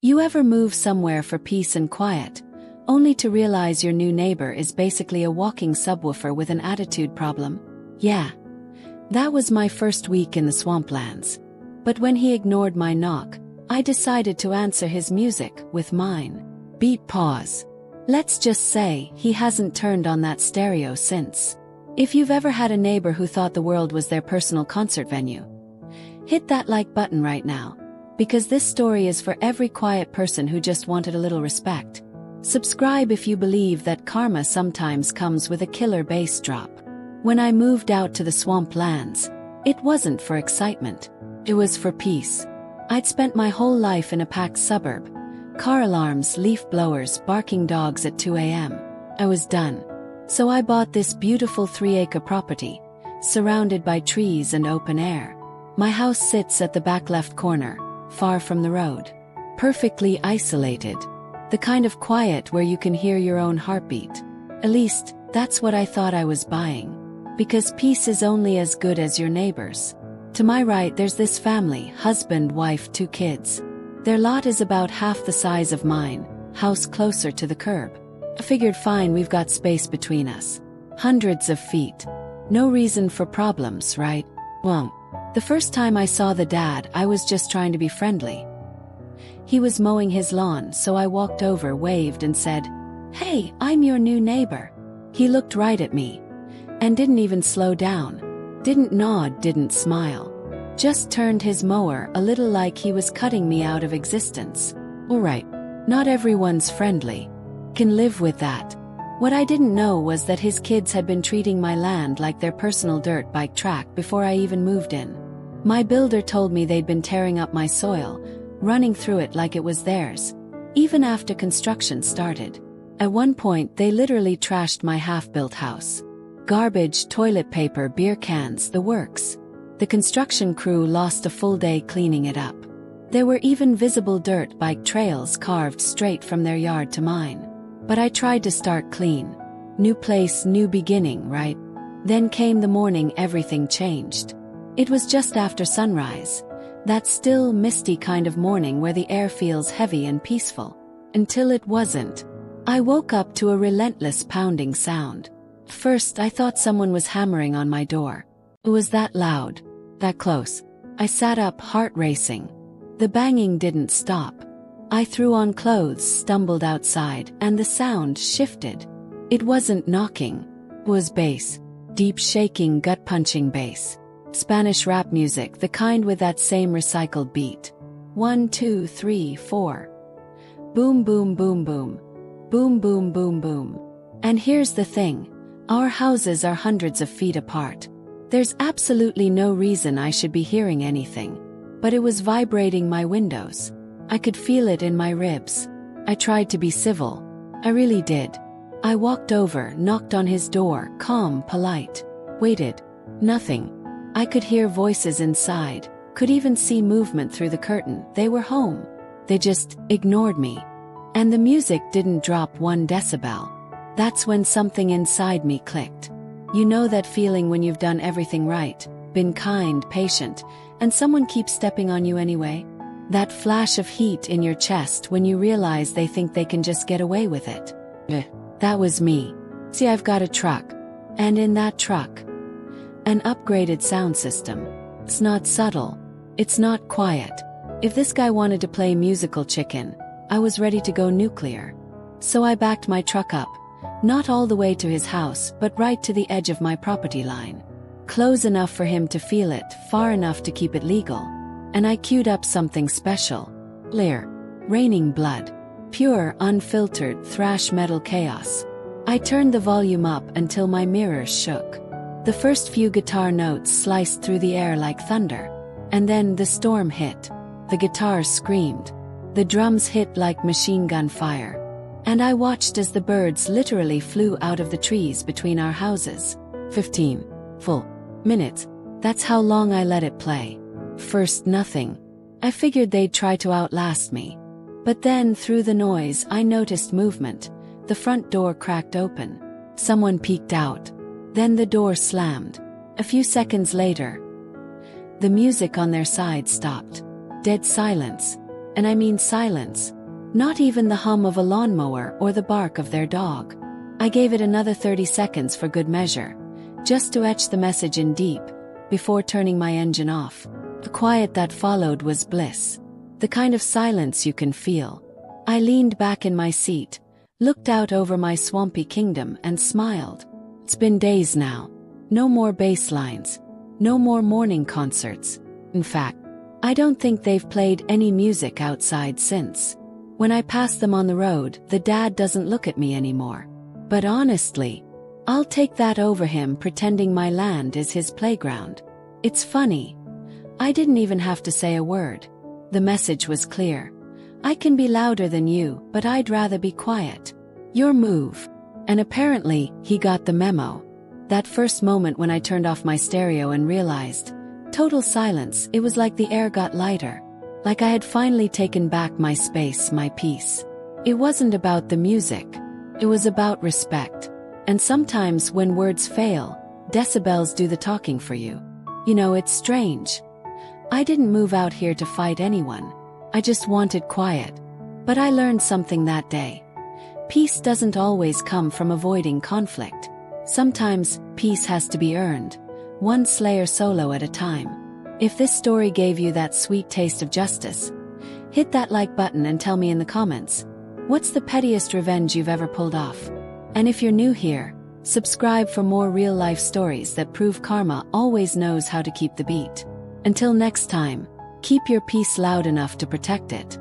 You ever move somewhere for peace and quiet, only to realize your new neighbor is basically a walking subwoofer with an attitude problem? Yeah. That was my first week in the swamplands. But when he ignored my knock, I decided to answer his music with mine. Beat pause. Let's just say he hasn't turned on that stereo since. If you've ever had a neighbor who thought the world was their personal concert venue, hit that like button right now, because this story is for every quiet person who just wanted a little respect. Subscribe if you believe that karma sometimes comes with a killer bass drop. When I moved out to the swamplands, it wasn't for excitement. It was for peace. I'd spent my whole life in a packed suburb. Car alarms, leaf blowers, barking dogs at 2 a.m. I was done. So I bought this beautiful 3-acre property, surrounded by trees and open air. My house sits at the back left corner, far from the road. Perfectly isolated. The kind of quiet where you can hear your own heartbeat. At least, that's what I thought I was buying. Because peace is only as good as your neighbors. To my right there's this family, husband, wife, 2 kids. Their lot is about half the size of mine, house closer to the curb. I figured fine, we've got space between us. Hundreds of feet. No reason for problems, right? Well, the first time I saw the dad, I was just trying to be friendly. He was mowing his lawn, so I walked over, waved and said, "Hey, I'm your new neighbor." He looked right at me. And didn't even slow down. Didn't nod, didn't smile. Just turned his mower a little like he was cutting me out of existence. Alright, not everyone's friendly. Can live with that. What I didn't know was that his kids had been treating my land like their personal dirt bike track before I even moved in. My builder told me they'd been tearing up my soil, running through it like it was theirs, even after construction started. At one point they literally trashed my half-built house. Garbage, toilet paper, beer cans, the works. The construction crew lost a full day cleaning it up. There were even visible dirt bike trails carved straight from their yard to mine. But I tried to start clean. New place, new beginning, right? Then came the morning everything changed. It was just after sunrise. That still, misty kind of morning where the air feels heavy and peaceful. Until it wasn't. I woke up to a relentless pounding sound. First, I thought someone was hammering on my door. It was that loud, that close. I sat up, heart racing. The banging didn't stop. I threw on clothes, stumbled outside, and the sound shifted. It wasn't knocking. It was bass. Deep, shaking, gut-punching bass. Spanish rap music, the kind with that same recycled beat. 1, 2, 3, 4. Boom, boom, boom, boom. Boom, boom, boom, boom. And here's the thing. Our houses are hundreds of feet apart. There's absolutely no reason I should be hearing anything. But it was vibrating my windows. I could feel it in my ribs. I tried to be civil. I really did. I walked over, knocked on his door, calm, polite. Waited. Nothing. I could hear voices inside, could even see movement through the curtain. They were home. They just ignored me. And the music didn't drop 1 decibel. That's when something inside me clicked. You know that feeling when you've done everything right, been kind, patient, and someone keeps stepping on you anyway? That flash of heat in your chest when you realize they think they can just get away with it. That was me. See, I've got a truck. And in that truck, an upgraded sound system. It's not subtle. It's not quiet. If this guy wanted to play musical chicken, I was ready to go nuclear. So I backed my truck up. Not all the way to his house, but right to the edge of my property line. Close enough for him to feel it, far enough to keep it legal. And I queued up something special. Lear. Raining blood. Pure, unfiltered, thrash metal chaos. I turned the volume up until my mirrors shook. The first few guitar notes sliced through the air like thunder. And then the storm hit. The guitars screamed. The drums hit like machine gun fire. And I watched as the birds literally flew out of the trees between our houses. 15 full minutes. That's how long I let it play. First, nothing. I figured they'd try to outlast me. But then, through the noise, I noticed movement. The front door cracked open. Someone peeked out. Then the door slammed. A few seconds later, the music on their side stopped. Dead silence. And I mean silence. Not even the hum of a lawnmower or the bark of their dog. I gave it another 30 seconds for good measure, just to etch the message in deep, before turning my engine off. The quiet that followed was bliss. The kind of silence you can feel. I leaned back in my seat, looked out over my swampy kingdom and smiled. It's been days now. No more bass lines. No more morning concerts. In fact, I don't think they've played any music outside since. When I pass them on the road, the dad doesn't look at me anymore. But honestly, I'll take that over him pretending my land is his playground. It's funny. I didn't even have to say a word. The message was clear. I can be louder than you, but I'd rather be quiet. Your move. And apparently, he got the memo. That first moment when I turned off my stereo and realized, total silence, it was like the air got lighter. Like I had finally taken back my space, my peace. It wasn't about the music. It was about respect. And sometimes when words fail, decibels do the talking for you. You know, it's strange. I didn't move out here to fight anyone. I just wanted quiet. But I learned something that day. Peace doesn't always come from avoiding conflict. Sometimes, peace has to be earned, one Slayer solo at a time. If this story gave you that sweet taste of justice, hit that like button and tell me in the comments, what's the pettiest revenge you've ever pulled off? And if you're new here, subscribe for more real-life stories that prove karma always knows how to keep the beat. Until next time, keep your peace loud enough to protect it.